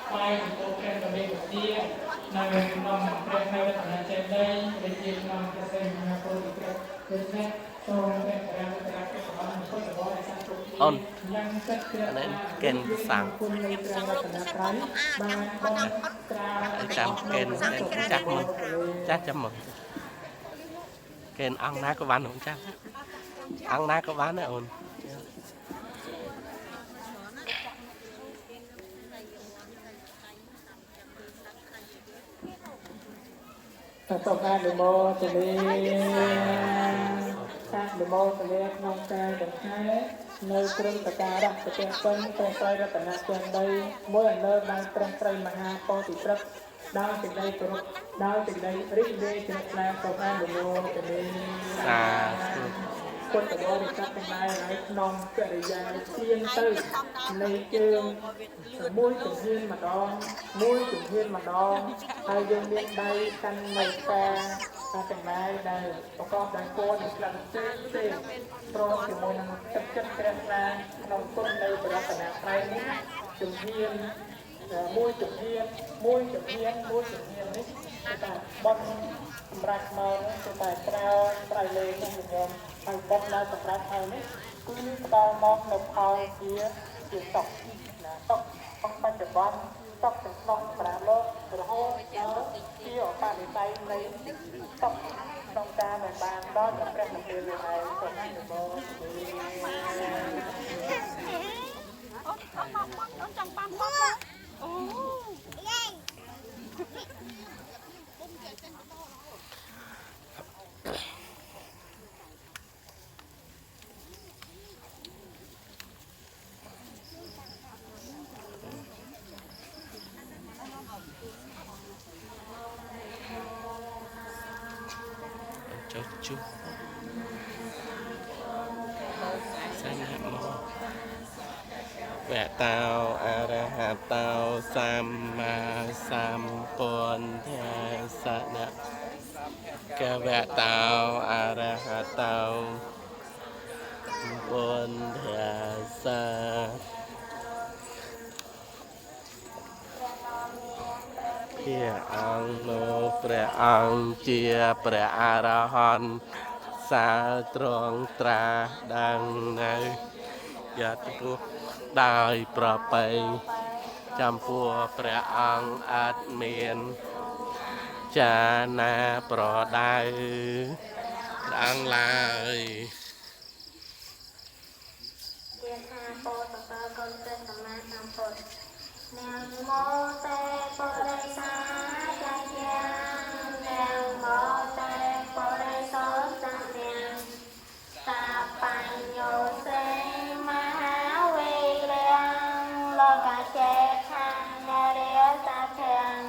ថ្វាយចំពោះព្រះដ៏មានប្រធាននៅក្នុងព្រះនៅរតនចេតិយដែលជាក្នុងព្រះស្រីមហាពោធិព្រះដូច្នេះសូមព្រះបរិយាកាសរបស់ពុទ្ធបរិស័ទគ្រប់គ្នាយ៉ាងចិត្តជ្រះថ្លាកិនសាំងគុណនៃព្រះរតនត្រ័យបានបងក្រាបចាំកិនចាស់មកចាស់ចាំមកកិនអង្គណាក៏បានអូនចាស់អង្គណាក៏បានដែរអូនសូមអនុមោទនាអនុមោទនាក្នុងការដង្ហែនៅគ្រឿងសក្ការៈប្រទេសពេញព្រះត្រៃរតនចេតិយមួយអនុបានព្រះស្រីមហាពោធិព្រឹក្សដោយសេចក្តីគោរពដោយសេចក្តីរីករាយជ្រះថ្លាសូមអនុមោទនាសាធុពុទ្ធបរិស័ទទាំងឡាយហើយក្នុងកិរិយាឈានទៅនៃជើងមួយជំហានម្ដងមួយជំហានម្ដងហើយយើងមានដៃកាន់នៅការទាំងឡាយដែលប្រកបដោយពណ៌និងក្លិនផ្សេងព្រមជាមួយនឹងទឹកចិត្តជ្រះថ្លាក្នុងគុណនៃបរតនត្រ័យនេះជំហានមួយជំហាននេះ แต่บนสำรักมาแต่เปล่าเปล่าเลยนะคุณโยมทางบนเราสำรักเอานี่คือตอนมองนกคอยเสียตกนะตกต้องปัจจุบันตกถึงลงปลาโลกหรือโหที่ออกมาในใจในตกต้องการในบ้านก็จะเปลี่ยนเป็นอะไรส่วนนั้นอยู่บนจุ๊บสันหมอแวะเตาอาระหะเตาสัมมาสัมพุทธัสสะนะกะแวะเตาอาระหะเตาพุทธัสสะเพียองโนพระองค์เจียพระอรหันต์สาตรงตราดังในยัตถุได้ประไปจำพัวพระองค์อาจเมียนจานาโปรดได้ดังลายเรียนหาโปรตตะกนเป็นสมาสัมพุทธนะโมเตปริสาจักยังนะโมเตปริโสสัมยังสัพพัญโยเสมหาวิริยังโลกเจตังนเรสัพพัง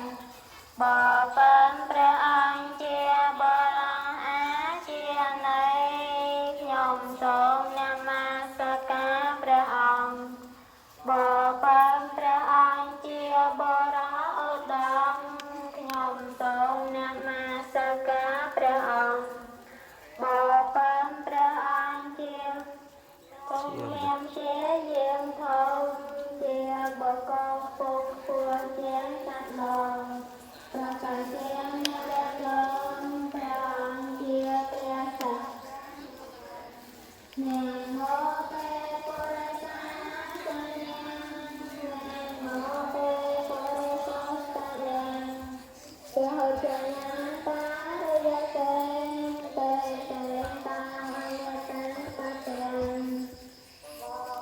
บ่เป็นพระองค์เจียบรังอาเจียในยมทรงนมัสการพระองค์บ่เป็นพระองค์เจียบรังอุดมยมทรงนมัสการพระองค์บ่เป็นพระองค์เจียคงเยี่ยมเชี่ยเยี่ยมทงเจียบ่กองปุกปัวเจียงสัตว์ลงประกาศเสียงเรียกร้องพระองค์เจียเปียสัตว์เนโมเตปุริสาสัญญังเนโมเตปุริโสสัญญังเสหจนะตาเรยเตเตเตตาเรยเตปะเตง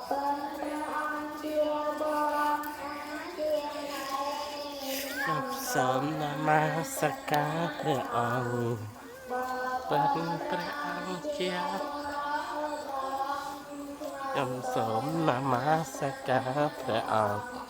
เป็นพระองค์เจียบรังอาเจียในนับสมนมัสการพระองค์เป็นพระองค์เจียยมสมนมัสการพระองค์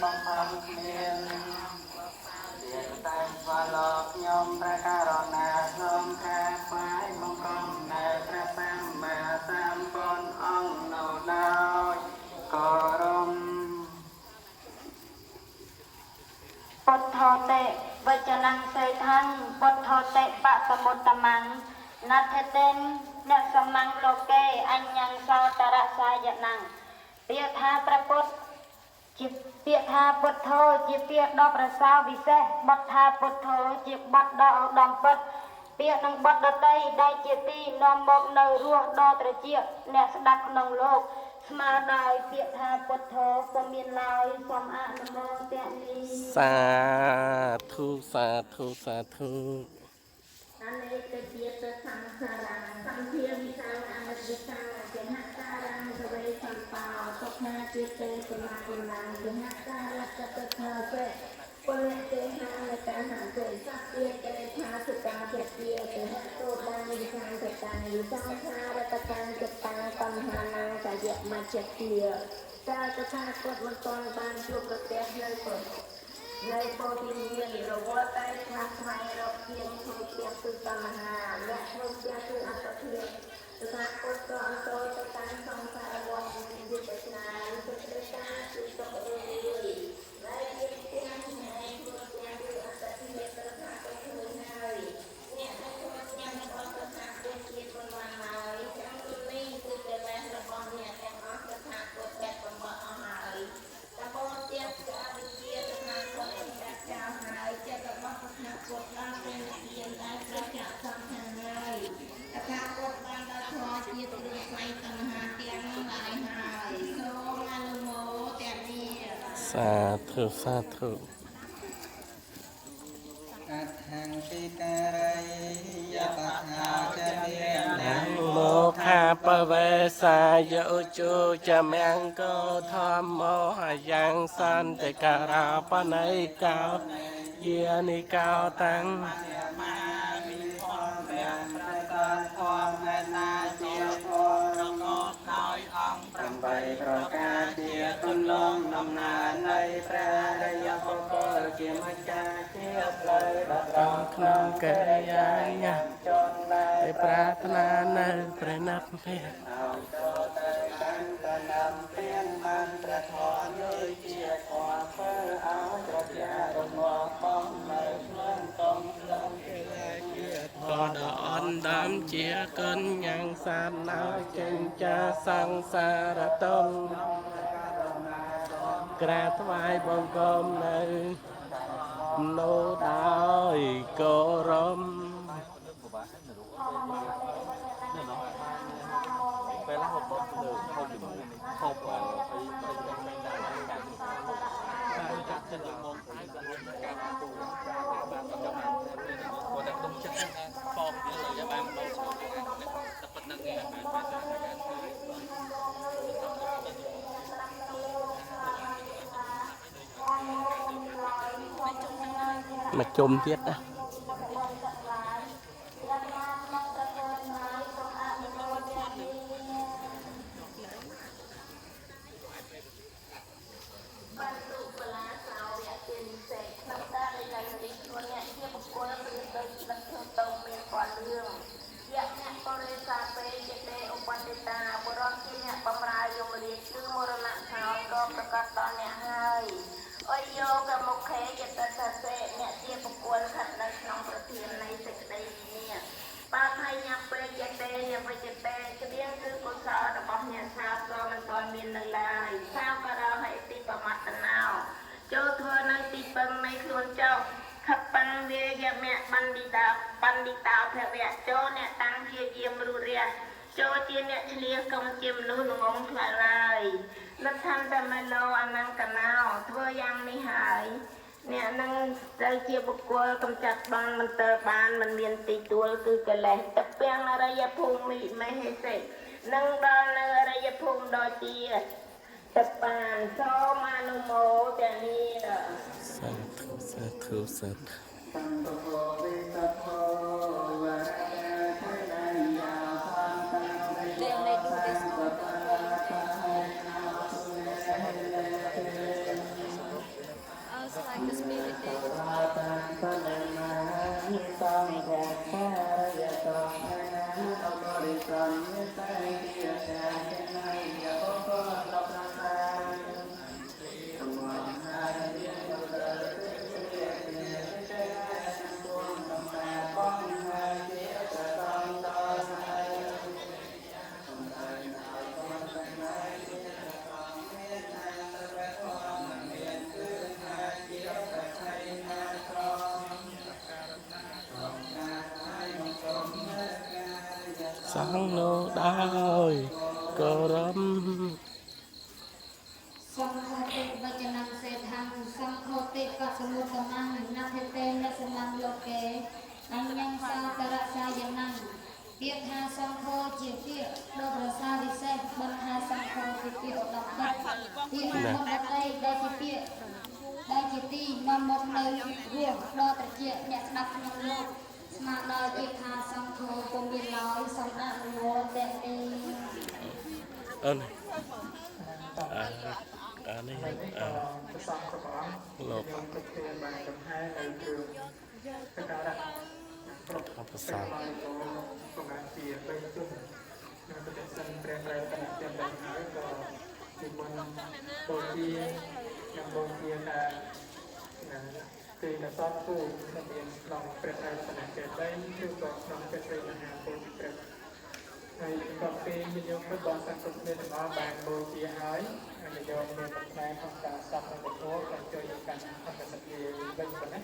បងផំគ្នាទៀនតែស្វឡកខ្ញុំប្រការណាខ្ញុំថាផ្សាយបង្គំនៅព្រះសម្មាសម្ពុទ្ធអង្គនៅដោយគោរពពុទ្ធោតេវចនំសេដ្ឋังពុទ្ធោតេបតមុត្តមੰណដ្ឋតេនអ្នកសមੰលោកេអញ្ញੰសោតរសាយណੰពាក្យថាព្រះពុទ្ធជាពាក្យថាពុទ្ធោជាពាក្យដ៏ប្រសើរវិសេសបទថាពុទ្ធោជាបទដ៏ឧត្តមពិតពាក្យនឹងបទដតីដែលជាទីនាំមកនៅរសដ៏ត្រជាក់អ្នកស្ដាប់ក្នុងលោកស្មើដោយពាក្យថាពុទ្ធោពុំមានឡើយសូមអនុមោទនាសាធុសាធុសាធុអនេកជាតិសង្សារៈសង្ឃាវិសាអមិតវិសាចេហការังសវេសម្បោសុខាជាតិសមាគុណังចេហការៈកតថាសេពលៈទេហាលកាហៈទេសព្ទាទេថាសុកាជាទេទេហតោដានិសង្កតានិសង្ខារតកាចតាកំហានាកាយមជ្ជទាតែតថាគតមិនតន់បានជួបប្រទះនៅពុទ្ធនៅពោធិមានរវល់តែខ្វះស្វែងរកជាងធ្វើជាគឺតណ្ហាและធ្វើជាគឺអត្តភាពតថាគតក៏អន្តរទៅតាមសង្សារវដ្តវិទ្យាស្នាសុទ្ធតែការគឺសុខអឺហើយជាទាំងនៃធ្វើជាគឺអត្តភាពតថាគតធ្វើហើយអ្នកដែលធ្វើជារបស់តថាគតជាប៉ុន្មានហើយទាំងនេះគឺតែបានរបស់អ្នកទាំងអស់តថាគតតែបំបត្តិអស់ហើយតែបងទៀតក៏វិទ្យាតថាគតតែចោលហើយចិត្តរបស់តថាគតដល់ពេលជាដែលប្រចាក់សំខាន់ហើយតថាគតបានដល់ធម៌ជាទ្រឹស្ដីតណ្ហាទាំងឡាយហើយសូមអនុមោទនាសាធុសាធុអថង្គិការ័យយបថាចរិយនាโมខាបវេសាយោជុចមង្គោធម្មោហយ៉ាងសន្តិការោបណៃកោយានិកោតាំងមាវិផលព្រះប្រកាសធម៌មេតាជាធម៌រកោដោយអង្គ8ប្រការជាគុណលំដំណើរនៃព្រះរាជបុគ្គលជាម្ចាស់ជាផ្លូវដ៏ត្រង់ក្នុងកិរិយាញ៉ាំជន់ដែលប្រាថ្នានៅព្រះនិព្វានអោចូលទៅកាន់កណ្ដាំពៀនបានព្រះធម៌លើជាធម៌ធ្វើឲ្យត្រជារងាប់បងនៅក្នុងកំឡុងកិលេសជាធម៌ក៏ដ៏អន់ដាំជាកញ្ញាំងសាននៅចិញ្ចាសង្សារតុងក្រាបថ្វាយបង្គំនៅនោះដោយគោរពពេលហូបហូបជាមួយហូបហូបអីចាក់ចិត្តមកហើយក៏មានការទូបានបន្តមកគាត់តែក្នុងចិត្តថាបបទៅយកបានមកចូលតែប៉ុណ្្នឹងឯងមកជុំទៀតណាអយយោកមុខេចតសសេអ្នកជាបុគ្គលខិតនៅក្នុងប្រធាននៃសេចក្តីនេះបាថៃញ៉ាំពេចតេញវិចតេគ្រាគឺកុសលរបស់អ្នកសាស្ត្រក៏មិនទាន់មាននៅឡើយសាវករហិតិបមត្តណោចូលធ្វើនៅទីពឹងនៃខ្លួនចុះខបញ្ញវាយមៈបណ្ឌិតាភវៈចូលអ្នកតាំងជាយាមរុរះចូលជាអ្នកឆ្លៀសកុំជាមនុស្សងងខ្លាចឡើយលទ្ធន្តមលោអនង្គណោធ្វើយ៉ាងនេះហើយអ្នកនឹងត្រូវជាបុគ្គលកំចាត់បងមិនទៅបានមិនមានទីទួលគឺកិលេសតពាំងអរិយភូមិមហេសេនឹងដល់នៅអរិយភូមិដ៏ជាតបានសូមអនុមោទនាសាធុសាធុសាធុសម្បោវិតធោវរៈទេណាយាសន្តទេនៃគុណទេស สังโนได้กรม สังโฆติวัจนังเศษหังสังโฆติปัสมุตมังนาเทเตนะสมังโลเกอัญญังสาตระชายนังเปียหาสังโฆจิตเปียโดรสาวิเศษบัณฑาสังโฆจิตเปียดอกบัดที่นำบัดได้ได้จิตเปียได้จิตตีนำหมดเลยร่วงรอตะเกียเนี่ยนับนำโลกมาลอยเปียหาสังโฆคงมีน้อยสังอาโนเตเต ơn này ប្រសងព្រះអង្គ លោក ខ្ញុំទុកទានបានចំហាយនៅគ្រឿងសក្ការៈគ្រប់ អប ប្រ សា សាទប្រមាណជា3ជុំនៅប្រទេសសិនព្រះត្រៃបិណទាំងបានហើយក៏ជាមុនបូជានិងបូជាថាគឺតែសតគូនៅមានក្នុងព្រះត្រៃបិណទាំង3ឬក៏ក្នុងព្រះត្រៃមហាពុទ្ធព្រះហើយក៏ពេលយើងមិនបានសង្កត់មានទាំងអស់បានបូជាហើយហើយយកមានបន្ថែមក្នុងការស្ដាប់នៅពធក៏ជួយឲ្យកាន់អត្តសក្តិវិញប៉ុណ្ណេះ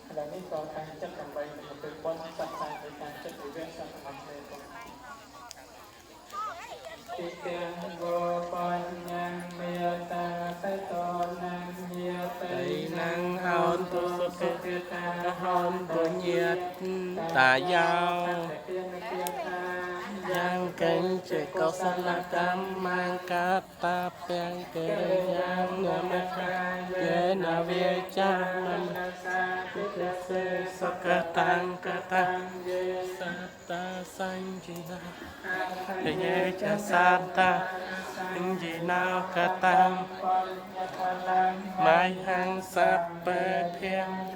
ឥឡូវនេះក៏តាំងចិត្តដើម្បីទៅបន់សាស្ត្រនៃការចិត្តវិវេសសម្បត្តិនេះផងទីទាំងវបញ្ញមេតាតេតនាងយាតេ năng hôn tu xuất ta hôn tu nhiệt ta giao giang cánh chỉ có sanh là cam mang cát ta bèn kề giang ngờ mê dễ na vie cha man se sa ca tăng sa ta sanh chi na ye cha sa ta chi nào ca tăng mai hang sa bê phiên